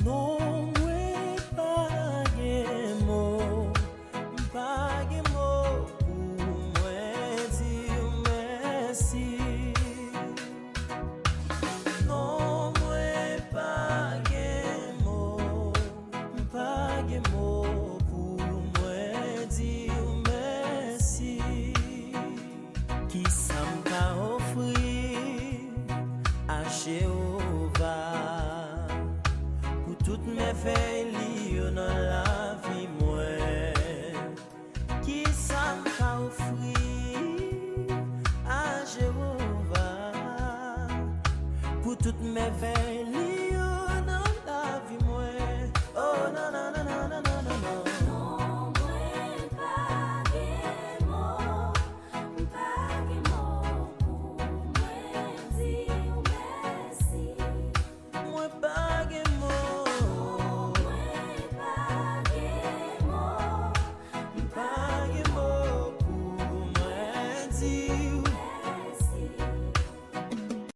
Non, mwen pa gen mot, pa gen mot pou mwen dir merci. Non, mwen pa gen mot, pa gen mot pou mwen dir merci. Ki sa m ka ofri a Jéhovah pour toutes mes veilles dans la vie mwen. Qui ça m'a offert à Jéhovah pour toutes mes veilles dans la vie mwen. Oh non non non non non non non non. Non, mwen pa gen mot, pa gen mot pou mwen dir merci. Mwen pa gen mot, Mwen pa gen mot, pa gen mot pou mwen dir